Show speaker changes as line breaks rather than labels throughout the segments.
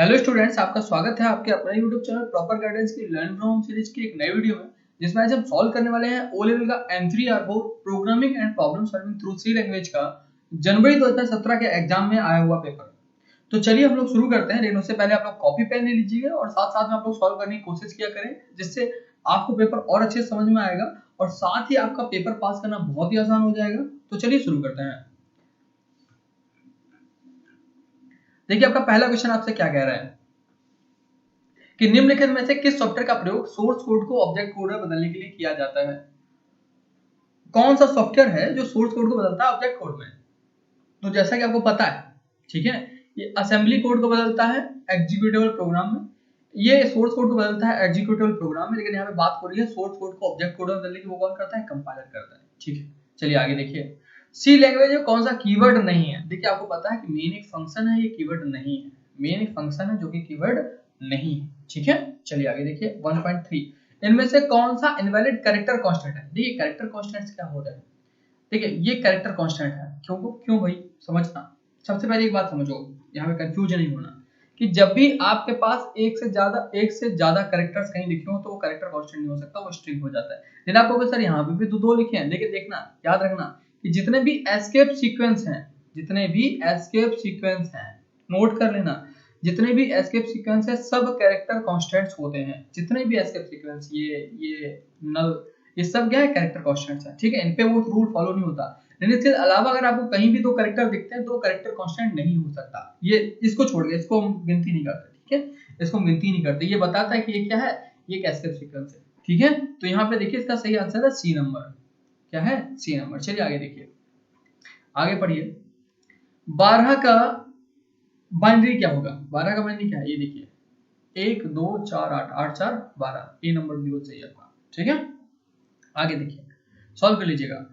Hello students, आपका स्वागत है आपके अपने YouTube चैनल प्रॉपर गाइडेंस की लर्न फ्रॉम होम सीरीज की एक नई वीडियो में, जिसमें आज हम सॉल्व करने वाले हैं ओ लेवल का M3R4 programming and problem solving through C language का जनवरी 2017 के एग्जाम में आया हुआ पेपर। तो चलिए हम लोग शुरू करते हैं। लेकिन उससे पहले आप लोग कॉपी पेन ले लीजिएगा और साथ साथ में आप लोग सॉल्व करने की कोशिश किया करें, जिससे आपको पेपर और अच्छे से समझ में आएगा और साथ ही आपका पेपर पास करना बहुत ही आसान हो जाएगा। तो चलिए शुरू करते हैं। देखिए, आपका पहला क्वेश्चन आपसे क्या कह रहा है कि निम्नलिखित में से किस सॉफ्टवेयर का प्रयोग सोर्स कोड को ऑब्जेक्ट कोड में बदलने के लिए किया जाता है। कौन सा सॉफ्टवेयर है जो सोर्स कोड को बदलता है ऑब्जेक्ट कोड में? तो जैसा कि आपको पता है, ठीक है, ये असेंबली कोड को बदलता है एग्जीक्यूटेबल प्रोग्राम में, ये सोर्स कोड को बदलता है एग्जीक्यूटेबल प्रोग्राम में, लेकिन यहाँ पे बात हो रही है सोर्स कोड को ऑब्जेक्ट कोड में बदलने की। वो कौन करता है? कंपाइलर करता है। ठीक है, चलिए आगे देखिए। सी लैंग्वेज में कौन सा कीवर्ड नहीं है? देखिए, आपको पता है कि मेन एक फंक्शन है, ये कीवर्ड नहीं है। मेन एक फंक्शन है जो कि कीवर्ड नहीं है। ठीक है, चलिए आगे देखिए। 1.3 इनमें से कौन सा इनवैलिड कैरेक्टर कांस्टेंट है? देखिए, कैरेक्टर कांस्टेंट्स क्या होता है? देखिए, ये कैरेक्टर कांस्टेंट है। क्यों भाई? समझना। सबसे पहले एक बात समझो, यहाँ पे कंफ्यूजन नहीं होना कि जब भी आपके पास एक से ज्यादा कैरेक्टर्स कहीं लिखे हो तो वो कैरेक्टर कांस्टेंट नहीं हो सकता, वो स्ट्रिंग हो जाता है। लेकिन आपको सर यहाँ पे भी दो लिखे हैं, लेकिन देखना, याद रखना कि जितने भी एस्केप सीक्वेंस हैं, नोट कर लेना, जितने भी एस्केप सीक्वेंस है सब कैरेक्टर कांस्टेंट्स होते हैं। जितने भी एस्केप सीक्वेंस, ये नल, ये सब क्या है? कैरेक्टर कांस्टेंट्स है। ठीक है, इन पे वो रूल फॉलो नहीं होता। लेकिन इसके अलावा अगर आपको कहीं भी दो कैरेक्टर दिखते हैं तो कैरेक्टर कांस्टेंट नहीं हो सकता। ये इसको छोड़ के, इसको हम गिनती नहीं करते। ठीक है, इसको हम गिनती नहीं करते। ये बताता है कि ये क्या है, ये एक एस्केप सीक्वेंस है। ठीक है, तो यहाँ पे देखिए इसका सही आंसर है सी नंबर। क्या है? C number. चलिए आगे देखिए, आगे पढ़िए। 12 का बाइनरी क्या होगा? 12 का बाइनरी क्या है? ये देखिए, 1 2 4 8 8 4 12। ए नंबर बिल्कुल सही है आपका। ठीक है, आगे देखिए, सॉल्व कर लीजिएगा।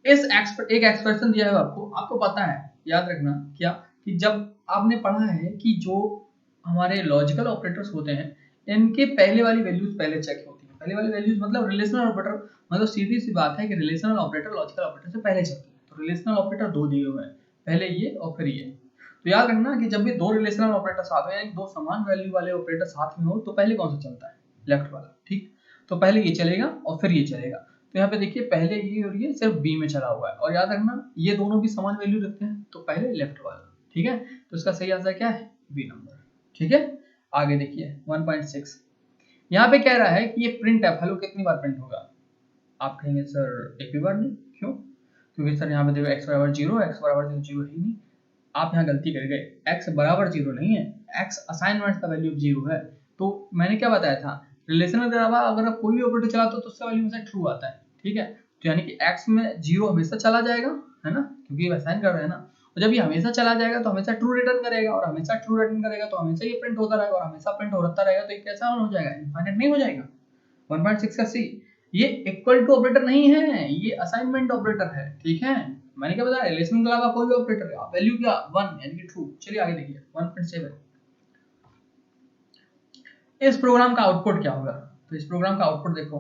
एक एक्सप्रेशन दिया है आपको पता है, याद रखना क्या, कि जब आपने पढ़ा है कि जो हमारे लॉजिकल ऑपरेटर्स होते हैं, इनके पहले वाली वैल्यूज पहले चेक होती है। पहले वाली वैल्यूज मतलब रिलेशनल ऑपरेटर, मतलब सीधी सी बात है कि रिलेशनल ऑपरेटर लॉजिकल ऑपरेटर से पहले चलते हैं। तो रिलेशनल ऑपरेटर दो दिए हुए हैं, पहले ये और फिर ये। तो याद रखना कि जब भी दो रिलेशनल ऑपरेटर साथ में, यानी दो समान वैल्यू वाले ऑपरेटर साथ में हो, तो पहले कौन सा चलता है? लेफ्ट वाला। ठीक, तो पहले ये चलेगा और फिर ये चलेगा। तो यहाँ पे देखिए, पहले ये और ये सिर्फ बी में चला हुआ है, और याद रखना ये दोनों भी समान वैल्यू रखते हैं, तो पहले लेफ्ट वाला। ठीक है, तो इसका सही आंसर क्या है? B number. ठीक है, आगे देखिए 1.6। यहाँ पे कह रहा है कि ये प्रिंट एफ हेलो कितनी बार प्रिंट होगा? आप कहेंगे सर एक भी बार नहीं। क्यों? क्योंकि सर यहाँ पे देखो x बराबर 0, x बराबर 0 है ही नहीं। आप यहाँ गलती कर गए, x बराबर 0 नहीं है, x असाइनमेंट का वैल्यू 0 है। तो मैंने क्या बताया था, रिलेशनल के अलावा अगर आप कोई भी ऑपरेटर चलाते हो तो उसका वैल्यू हमेशा ट्रू आता है। ठीक है, तो यानी कि x में 0 हमेशा चला जाएगा, है ना, क्योंकि असाइन कर रहे हैं ना। और जब ये हमेशा चला जाएगा तो हमेशा ट्रू रिटर्न करेगा, और हमेशा ट्रू रिटर्न करेगा तो हमेशा ये प्रिंट होता रहेगा, और हमेशा प्रिंट होता रहेगा। तो ये कैसा हो जाएगा? इनफाइनाइट नहीं हो जाएगा। 1.6 का सी, ये इक्वल टू ऑपरेटर नहीं है, ये असाइनमेंट ऑपरेटर है। ठीक है, मैंने क्या बताया, रिलेशन के अलावा कोई भी ऑपरेटर है, वैल्यू क्या 1 यानी कि ट्रू। चलिए आगे देखिए 1.7। इस प्रोग्राम का आउटपुट क्या होगा? तो इस प्रोग्राम का आउटपुट देखो,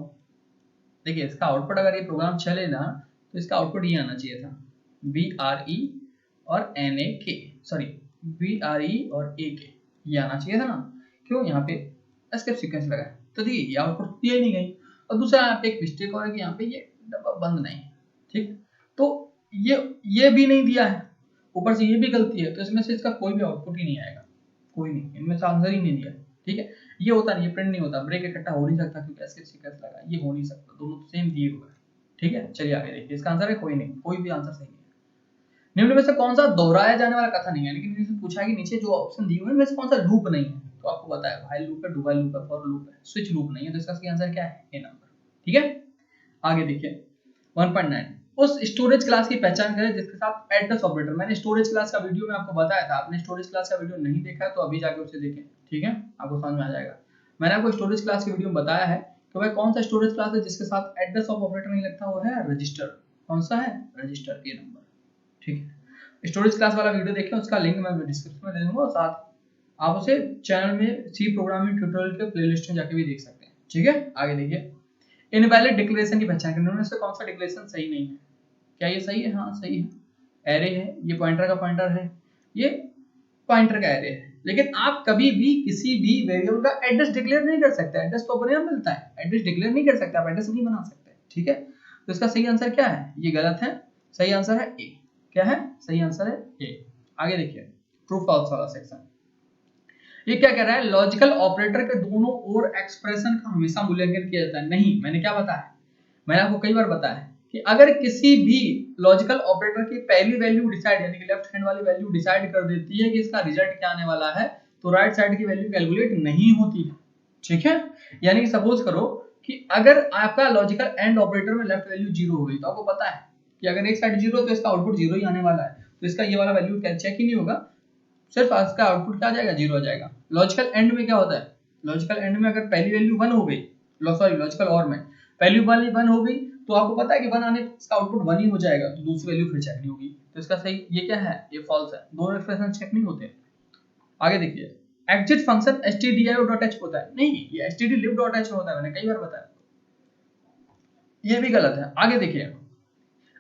देखिए इसका आउटपुट, अगर ये प्रोग्राम चले ना तो इसका आउटपुट ये आना चाहिए था, BRE और NAK, सॉरी BRE और AK, ये आना चाहिए था ना। क्यों? यहाँ पे एस्केप सीक्वेंस लगा है, तो देखिए ये आउटपुट दिया ही नहीं गई। और दूसरा यहाँ पे एक मिस्टेक और है कि यहाँ पे ये डब्बा बंद नहीं है। ठीक, तो ये भी नहीं दिया है, ऊपर से ये भी गलती है, तो इसमें से इसका कोई भी आउटपुट ही नहीं आएगा, कोई नहीं, इनमें से आंसर ही नहीं दिया। ठीक है, ये होता नहीं, ये प्रिंट नहीं होता, ब्रेक इकट्ठा हो नहीं सकता क्योंकि एस्केप सीक्वेंस लगा, ये हो नहीं सकता, दोनों तो सेम दिए हुए हैं। ठीक है, चलिए आगे देखिए, इसका आंसर है कोई नहीं, कोई भी आंसर सही नहीं है। निम्न में से कौन सा दोहराया जाने वाला कथन नहीं है? लेकिन इससे पूछा है कि नीचे जो ऑप्शन दिए हुए हैं, कौन सा लूप नहीं है? तो आपको पता है व्हाइल लूप है, डू व्हाइल लूप है, फॉर लूप है, स्विच लूप नहीं है। तो इसका सही आंसर क्या है? A number. ठीक है, आगे देखिए 1.9। उस स्टोरेज क्लास की पहचान करें जिसके साथ एड्रेस ऑपरेटर। मैंने स्टोरेज क्लास का वीडियो में आपको बताया था, आपने स्टोरेज क्लास का वीडियो नहीं देखा है तो अभी जाके उसे देखें। ठीक है, आपको समझ में आ जाएगा। मैंने आपको स्टोरेज क्लास के वीडियो में बताया है कि भाई कौन सा स्टोरेज क्लास है जिसके साथ एड्रेस ऑफ ऑपरेटर नहीं लगता, वो है रजिस्टर। कौन सा है? रजिस्टर, ए नंबर। ठीक है, स्टोरेज क्लास वाला वीडियो देखें, उसका लिंक मैं डिस्क्रिप्शन में दे दूंगा, और साथ आप उसे चैनल में सी प्रोग्रामिंग ट्यूटोरियल के प्लेलिस्ट में जाके भी देख सकते हैं। ठीक है, आगे देखिए, इनवैलिड डिक्लेरेशन की पहचान करनी है। उनमें से कौन सा डिक्लेरेशन सही नहीं है? क्या ये सही है? हाँ सही है। एरे है, ये पॉइंटर का पॉइंटर है, ये पॉइंटर का एरे है, लेकिन आप कभी भी किसी भी वेरिएबल का एड्रेस डिक्लेयर नहीं कर सकते। एड्रेस तो अपने आप मिलता है, एड्रेस डिक्लेयर नहीं कर सकते, आप एड्रेस नहीं बना सकते। ठीक है, तो इसका सही आंसर क्या है? ये गलत है, सही आंसर है ए। क्या है? सही आंसर है ए। आगे देखिए ट्रू फॉल्स वाला सेक्शन। ये क्या कह रहा है? लॉजिकल ऑपरेटर के दोनों ओर एक्सप्रेशन का हमेशा मूल्यांकन किया जाता है। नहीं, मैंने क्या बताया? मैंने आपको कई बार बताया कि अगर किसी भी लॉजिकल ऑपरेटर की पहली वैल्यू डिसाइड यानी कि लेफ्ट हैंड वाली वैल्यू डिसाइड कर देती है कि इसका रिजल्ट क्या आने वाला है, तो राइट साइड की वैल्यू कैलकुलेट नहीं होती है। ठीक है, यानी कि सपोज करो कि अगर आपका लॉजिकल एंड ऑपरेटर में लेफ्ट वैल्यू 0 हो गई, तो आपको पता है कि अगर एक साइड 0 तो इसका आउटपुट 0 ही आने वाला है, तो इसका ये वाला वैल्यू चेक ही नहीं होगा, सिर्फ इसका आउटपुट क्या आ जाएगा? 0 आ जाएगा। लॉजिकल एंड में क्या होता है? लॉजिकल एंड में अगर पहली वैल्यू 1 हो गई, सॉरी लॉजिकल और में पहली वैल्यू 1 हो गई, तो आपको पता है कि 1 आने इसका आउटपुट 1 ही हो जाएगा, तो दूसरी वैल्यू फिर चेक नहीं होगी। तो इसका सही ये क्या है? ये फॉल्स है, दोनों एक्सप्रेशन चेक नहीं होते। आगे देखिए एग्जिट फंक्शन stdio.h होता है। नहीं, ये stdlib.h होता है, मैंने कई बार बताया। ये भी गलत है। आगे देखिए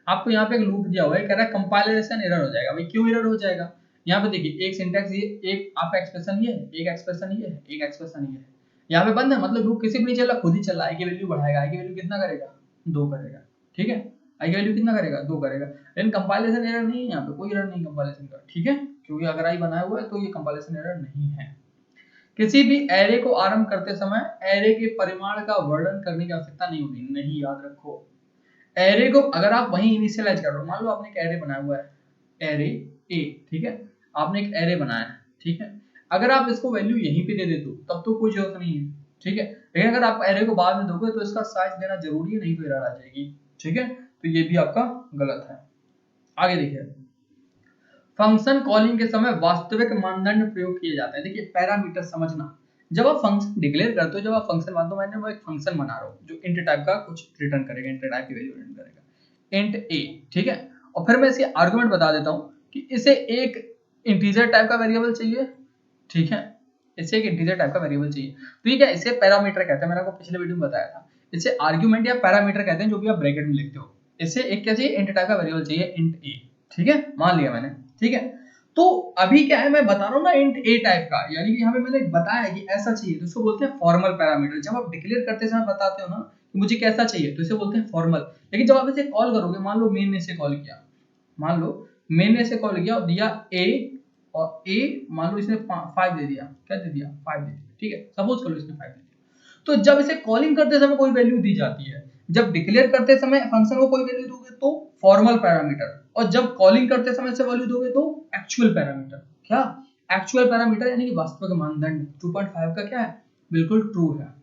आपको यहाँ पे एक लूप दिया हुआ है, कह रहा है कंपाइलेशन एरर हो जाएगा। भाई क्यों एरर हो जाएगा? यहाँ पे देखिए एक सिंटैक्स ये, एक आपका एक्सप्रेशन ये है, एक एक्सप्रेशन ये है, एक एक्सप्रेशन ये है। यहाँ पे बंद है, मतलब लूप किसी भी नहीं चल रहा, खुद ही चल रहा है। आई की वैल्यू बढ़ाएगा, आई की वैल्यू कितना करेगा? 2 करेगा। ठीक है, आई की वैल्यू कितना करेगा? 2 करेगा। लेकिन कंपाइलेशन एरर नहीं है, यहाँ पे कोई एरर नहीं कंपाइलेशन का। ठीक है, क्योंकि अगर आई बनाया हुआ है तो ये कंपाइलेशन एरर नहीं है। किसी भी एरे को आरंभ करते समय एरे के परिमाण का वर्णन करने की आवश्यकता नहीं होती। नहीं, याद रखो, एरे को अगर आप वहीं इनिशियलाइज कर रहे हो, मान लो आपने एक एरे बनाया हुआ है, एरे ए, ठीक है, आपने एक एरे बनाया है, ठीक है, अगर आप इसको वैल्यू यहीं पे दे देते हो तब तो कोई जरूरत नहीं है। ठीक है, लेकिन अगर आप एरे को बाद में दोगे तो इसका साइज देना जरूरी है, नहीं तो एरर आ जाएगी। ठीक है, तो ये भी आपका गलत है। आगे देखिए फंक्शन कॉलिंग के समय वास्तविक मानदंड प्रयोग किए जाते हैं। देखिए पैरामीटर समझना, जब आप फंक्शन डिक्लेयर करते हो, जब आप फंक्शन मान दो मैंने वो एक फंक्शन बना रहा हूँ जो इंट टाइप का कुछ रिटर्न करेगा, इंट टाइप की वैल्यू रिटर्न करेगा, इंट ए। ठीक है, और फिर मैं इसके आर्गुमेंट बता देता हूँ कि इसे एक इंटीजर टाइप का वेरिएबल चाहिए। ठीक है, इसे एक इंटीजर टाइप का वेरिएबल चाहिए, तो ये क्या, इसे पैरामीटर कहते हैं। मैंने आपको पिछले वीडियो में बताया था, इसे आर्गुमेंट या पैरामीटर कहते हैं, जो भी आप ब्रैकेट में लिखते हो। इसे एक क्या चाहिए? इंट टाइप का वेरिएबल चाहिए, इंट ए। ठीक है, मान लिया मैंने। ठीक है, तो अभी क्या है, मैं बता रहा हूँ ना इंट ए टाइप का, यानी कि यहाँ पे मैंने बताया कि ऐसा चाहिए, तो इसको बोलते हैं फॉर्मल पैरामीटर। जब आप डिक्लेयर करते समय बताते हो ना कि मुझे कैसा चाहिए, तो इसे बोलते हैं फॉर्मल। लेकिन जब आप इसे कॉल करोगे, मान लो मेन ने इसे कॉल किया, मान लो मेन ने इसे कॉल किया और दिया ए, और ए मान लो इसने 5 दे दिया, क्या दे दिया? 5 दे दिया। ठीक है, सपोज कर लो इसने 5 दे दिया। तो जब इसे कॉलिंग करते समय कोई वैल्यू दी जाती है, जब डिक्लेयर करते समय फंक्शन को कोई वैल्यू दोगे तो फॉर्मल पैरामीटर, और जब कॉलिंग करते समय से वैल्यू दोगे तो एक्चुअल पैरामीटर। क्या? एक्चुअल पैरामीटर, यानी कि वास्तविक मानदंड। 2.5 का क्या है? बिल्कुल ट्रू है।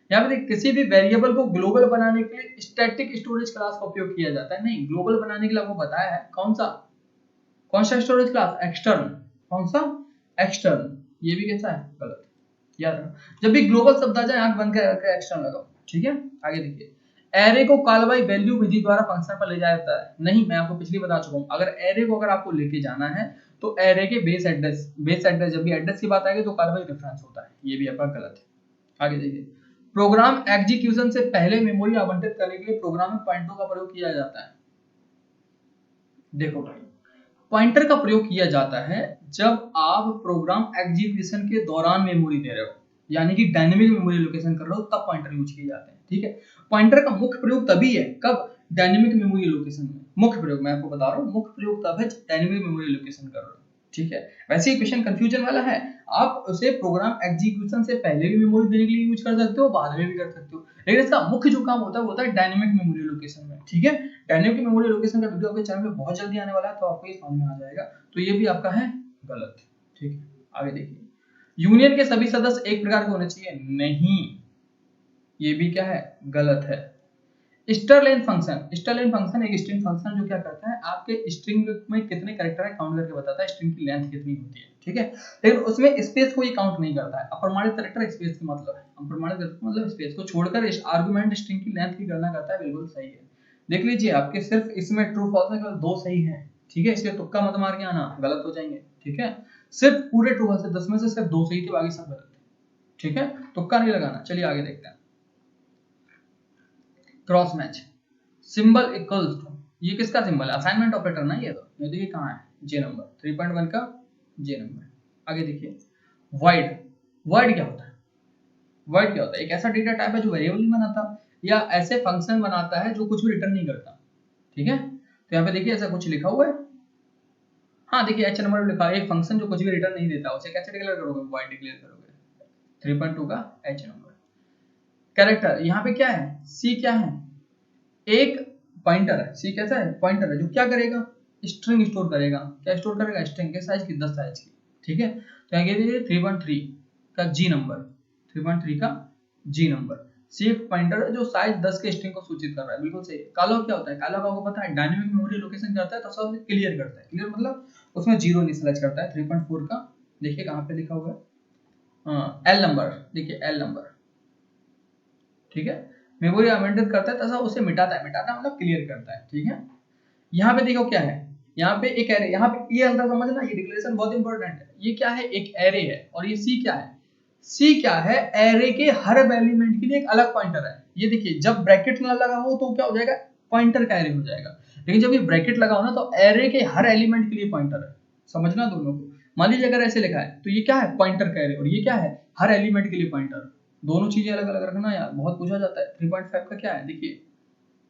यहाँ पे किसी भी वेरिएबल को ग्लोबल बनाने के लिए स्टैटिक स्टोरेज क्लास का उपयोग किया जाता है। नहीं, ग्लोबल बनाने के लिए आपको बताया है कौन सा स्टोरेज क्लास? एक्सटर्नल। कौन सा? एक्सटर्नल। ये भी कैसा है? गलत। याद रखो, जब भी ग्लोबल शब्द आ जाए आंख बंद करके एक्सटर्नल लगाओ। ठीक है, आगे देखिए एरे को कॉल बाय वैल्यू विधि द्वारा फंक्शन पर ले जाया जाता है। नहीं, मैं आपको पिछली बता चुका हूं, अगर एरे को अगर आपको लेके जाना है तो एरे के बेस एड्रेस जब भी एड्रेस की बात आएगी तो कॉल बाय रेफरेंस होता है। ये भी आपका गलत है। आगे देखिए प्रोग्राम एग्जीक्यूशन से पहले मेमोरी आवंटित करने के लिए प्रोग्रामिंग पॉइंटरों का प्रयोग किया जाता है। देखो भाई, पॉइंटर का प्रयोग किया जाता है जब आप प्रोग्राम एग्जीक्यूशन के दौरान मेमोरी दे रहे हो, यानी कि डायनेमिक मेमोरी लोकेशन कर रहे हो, तब पॉइंटर यूज किए जाते हैं। ठीक है, पॉइंटर का मुख्य प्रयोग तभी है, कब? डायनेमिक मेमोरी लोकेशन में। मुख्य प्रयोग मैं आपको बता रहा हूँ, मुख्य प्रयोग तब है डायनेमिक मेमोरी लोकेशन कर रहे हो। ठीक है, वैसे ही क्वेश्चन कंफ्यूजन वाला है, आप उसे प्रोग्राम एग्जीक्यूशन से पहले भी मेमोरी देने के लिए यूज कर सकते हो, बाद में भी कर सकते हो, लेकिन इसका मुख्य जो काम होता है वो होता है डायनेमिक मेमोरी लोकेशन में। ठीक है, डायनेमिक मेमोरी लोकेशन का वीडियो आपके चैनल पे बहुत जल्दी आने वाला है, तो आपको ये समझ में आ जाएगा। तो ये भी आपका है गलत। ठीक है, आगे देखिए यूनियन के सभी सदस्य एक प्रकार के होने चाहिए। नहीं, ये भी क्या है? गलत है। स्टरलेन फंक्शन एक स्ट्रिंग फंक्शन जो क्या करता है, आपके स्ट्रिंग में कितने कैरेक्टर है काउंट करके बताता है स्ट्रिंग की लेंथ कितनी होती है। ठीक है, लेकिन उसमें स्पेस को ये काउंट नहीं करता है। अप्रमाणित कैरेक्टर स्पेस का मतलब है, अप्रमाणित कैरेक्टर मतलब स्पेस को छोड़कर आर्गुमेंट स्ट्रिंग की लेंथ की गणना करता है। बिल्कुल सही है। देख लीजिए आपके सिर्फ इसमें ट्रू फॉल्स में केवल 2 सही है। ठीक है, इसलिए तुक्का मत मार के आना, गलत हो जाएंगे। ठीक है, सिर्फ पूरे ट्रू फॉल्स से 10 में से सिर्फ 2 सही थे, बाकी सब गलत थे। ठीक है, तुक्का नहीं लगाना। चलिए आगे देखते हैं cross match. Symbol equals to, ये किसका सिंबल है? असाइनमेंट ऑपरेटर ना, ये तो ये देखिए कहाँ है, जे नंबर 3.1 का जे नंबर। आगे देखिए void, void क्या होता है? void क्या होता है? एक ऐसा डेटा टाइप है जो वेरिएबल नहीं बनाता या ऐसे फंक्शन बनाता है जो कुछ भी रिटर्न नहीं करता, ठीक है। तो यहाँ पे देखिए ऐसा कुछ लिखा हुआ है, हाँ देखिए h नंबर लिखा है, एक फंक्शन जो कुछ भी रिटर्न नहीं देता उसे कैसे डिक्लेयर करोगे? void डिक्लेयर करोगे। 3.2 का h नंबर। कैरेक्टर यहाँ पे क्या है? c क्या है? एक पॉइंटर है। c कैसा है? पॉइंटर है जो क्या करेगा? स्ट्रिंग स्टोर करेगा। क्या स्टोर करेगा? स्ट्रिंग के साइज की, 10 साइज की, ठीक है। तो यहाँ कह 3.3 का g नंबर, 3.3 का g नंबर। सी एक पॉइंटर है जो साइज 10 के स्ट्रिंग को सूचित कर रहा है, बिल्कुल सही। कालो क्या होता है? कालो का आपको पता है, डायनेमिक मेमोरी लोकेशन करता है तो सब क्लियर करता है। क्लियर मतलब उसमें जीरो इनिशियलाइज करता है। 3.4 का देखिए कहाँ पे लिखा हुआ है, एल नंबर, देखिए एल नंबर, ठीक है। मेमोरी आवंटित करता है तथा उसे मिटाता है, मिटाता मतलब क्लियर करता है, ठीक है। यहाँ पे देखो क्या है, यहाँ पे एक एरे, यहाँ पे ये अंदर समझना, ये डिक्लेरेशन बहुत इंपॉर्टेंट है। ये क्या है? एक एरे है। और ये सी क्या है? सी क्या है? एरे के हर एलिमेंट के लिए एक अलग पॉइंटर है। ये देखिए जब ब्रैकेट ना लगा हो तो क्या हो जाएगा? पॉइंटर का एरे हो जाएगा। लेकिन जब ये ब्रैकेट लगा हो ना तो एरे के हर एलिमेंट के लिए पॉइंटर है। समझना दोनों को। मान लीजिए अगर ऐसे लिखा है तो ये क्या है? पॉइंटर का एरे। और ये क्या है? हर एलिमेंट के लिए पॉइंटर। दोनों चीजें अलग अलग रखना यार, बहुत पूछा जाता है। 3.5 का क्या है? देखिए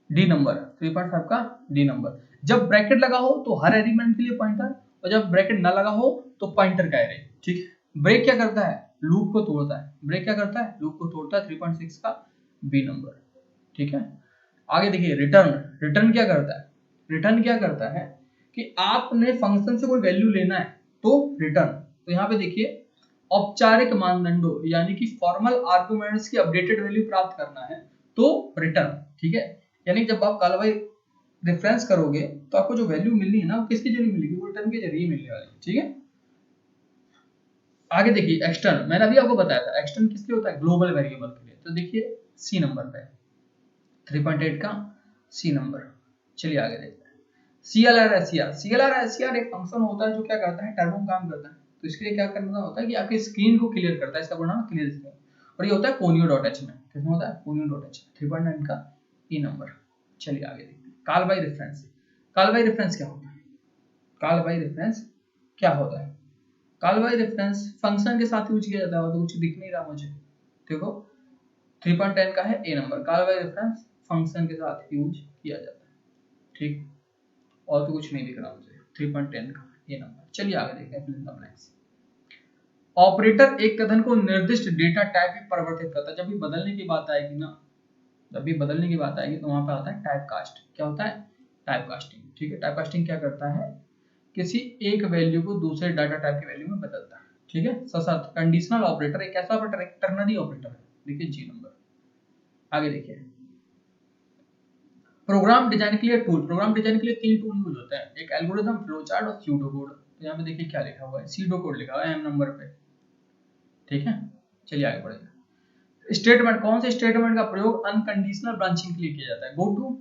डी नंबर, 3.5 का डी नंबर। जब ब्रैकेट लगा हो तो हर एलिमेंट के लिए पॉइंटर, और जब ब्रैकेट ना लगा हो तो पॉइंटर का एरे, ठीक है। ब्रेक क्या करता है? लूप को तोड़ता है। ब्रेक क्या करता है? लूप को तोड़ता है। 3.6 का बी नंबर, ठीक है। आगे देखिए रिटर्न, रिटर्न क्या करता है? रिटर्न क्या करता है कि आपने फंक्शन से कोई वैल्यू लेना है तो रिटर्न। तो यहाँ पे देखिए औपचारिक मानदंडों यानी कि फॉर्मल आर्गुमेंट्स की अपडेटेड वैल्यू प्राप्त करना है तो रिटर्न, ठीक है। यानी जब आप कालाबाई रेफरेंस करोगे तो आपको जो वैल्यू मिलनी है ना वो किसके जरिए मिलेगी? वो रिटर्न के जरिए मिलने वाली है, ठीक है। आगे देखिए एक्सटर्न, मैंने अभी आपको बताया था एक्सटर्न किसके होता है? ग्लोबल वेरिएबल के लिए। तो देखिए सी नंबर पे 3.8 का सी नंबर। चलिए आगे देखते हैं। CLR SCR एक फंक्शन होता है जो क्या करता है? टर्बो काम करता है। तो इसके लिए क्या करना होता है कि आपकी स्क्रीन को क्लियर करता है, इसका पूरा नाम क्लियर स्क्रीन। और ये होता है conio.h में। किसमें होता है? conio.h। 3.9 का ई नंबर। चलिए आगे देखते हैं। Call by reference. Call by reference क्या होता है? कॉल बाय रेफरेंस क्या होता है? कॉल बाय रेफरेंस फंक्शन के साथ यूज किया जाता है। तो कुछ दिख नहीं रहा मुझे, देखो 3.10 का है A number. Call by reference function के साथ यूज किया जाता है, ठीक। और तो कुछ नहीं दिख रहा मुझे। 3.10 का ये नंबर। चलिए आगे देखते हैं। Fill in the blanks. Operator एक कथन को निर्दिष्ट डेटा टाइप में परिवर्तित करता है। जब भी बदलने की बात आएगी ना, जब भी बदलने की बात आएगी तो वहां पे आता है टाइप कास्ट। क्या होता है? टाइप कास्टिंग, ठीक है। टाइप कास्टिंग क्या करता है? किसी एक वैल्यू को दूसरे डाटा टाइप की वैल्यू में बदलता है, ठीक है। सशर्त कंडीशनल ऑपरेटर एक ऐसा ऑपरेटर है, टर्नरी ऑपरेटर है। देखिए जी नंबर। आगे देखिए प्रोग्राम डिजाइन के लिए टूल। प्रोग्राम डिजाइन के लिए 3 टूल यूज होते हैं, एक एल्गोरिथम, फ्लोचार्ट और स्यूडो कोड। तो यहाँ पे देखिए क्या लिखा हुआ है, स्यूडो कोड लिखा हुआ है एम नंबर पे, ठीक है। चलिए आगे बढ़ेंगे। स्टेटमेंट, कौन से स्टेटमेंट का प्रयोग अनकंडीशनल ब्रांचिंग के लिए किया जाता है? Go to.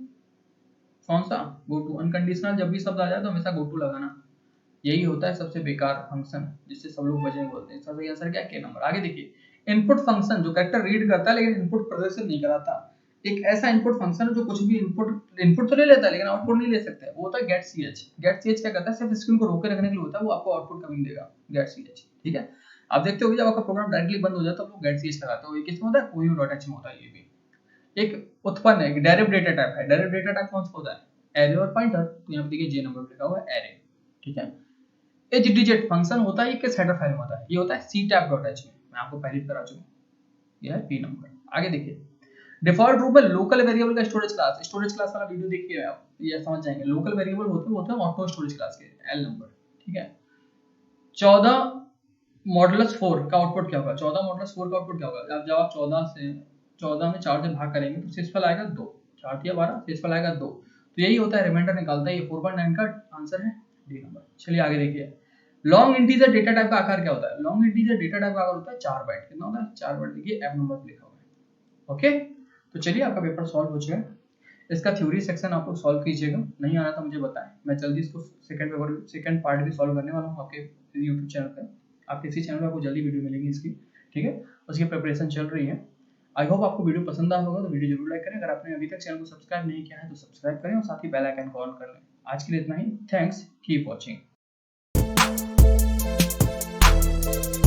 कौन सा? Go to. अनकंडीशनल जब भी शब्द आ जाए तो हमेशा गो टू लगाना। यही होता है सबसे बेकार फंक्शन जिससे सब लोग बजे बोलते हैं। इसका सही आंसर क्या है? के नंबर। आगे देखिए इनपुट फंक्शन जो कैरेक्टर रीड करता है लेकिन इनपुट प्रदर्शित नहीं कराता। एक ऐसा इनपुट फंक्शन है जो कुछ भी इनपुट तो ले लेता है लेकिन आउटपुट नहीं ले सकता है। वो होता है गेट ch। गेट ch क्या करता है? सिर्फ स्क्रीन को रोके रखने के लिए होता है, वो आपको आउटपुट कभी देगा। गेट ch, ठीक है। आप देखते हो जब आपका प्रोग्राम डायरेक्टली बंद हो जाता है तो गेट ch लगाते हो। ये किसमें होता है? conio.h में होता है। ये भी एक उत्पन्न है, एक डेरिव डेटा टाइप है। डेरिव डेटा टाइप कौन सा होता है? एरे और पॉइंटर। तो यहाँ पे देखिए जे नंबर लिखा हुआ है एरे, ठीक है। hdget फंक्शन होता है, ये किस हेडर फाइल में होता है? ये होता है ctap.h में। मैं आपको पहले करा चुका हूं। ये है पी नंबर। आगे देखिए डिफॉल्ट रूप में लोकल वेरिएबल का स्टोरेज क्लास। स्टोरेज क्लास वाला वीडियो देखिए आप, ये समझ जाएंगे। लोकल वेरिएबल होते हैं ऑटो स्टोरेज क्लास के, एल नंबर, ठीक है। 14 मॉडुलस 4 का आउटपुट क्या होगा? 14 मॉडुलस 4 का आउटपुट क्या होगा? जब आप 14 में 4 से भाग करेंगे तो शेषफल आएगा 2। 4 या 12, शेषफल आएगा 2। तो यही होता है, रिमाइंडर निकालता है। ये 4.9 का आंसर है डी नंबर। चलिए आगे देखिए लॉन्ग इंटीजर डेटा टाइप का आकार क्या होता है? लॉन्ग इंटीजर डेटा टाइप का आकार होता है 4 बाइट। कितना होता है? 4 बाइट। देखिए एफ नंबर पे लिखा हुआ है, ओके। तो चलिए आपका पेपर सॉल्व हो चुका है। इसका थ्योरी सेक्शन आप लोग सॉल्व कीजिएगा, नहीं आ रहा था मुझे बताएं, मैं जल्दी इसको सेकंड पार्ट भी सॉल्व करने वाला हूँ आपके यूट्यूब चैनल पे। आपके इसी चैनल पे आपको जल्दी वीडियो मिलेगी इसकी, ठीक है। उसकी प्रिपरेशन चल रही है। आई होप आपको वीडियो पसंद आया होगा, तो वीडियो जरूर लाइक करें। अगर आपने अभी तक चैनल को सब्सक्राइब नहीं किया है तो सब्सक्राइब करें और साथ ही बेल आइकन को ऑन कर लें। आज के लिए इतना ही। Thanks, keep watching. है।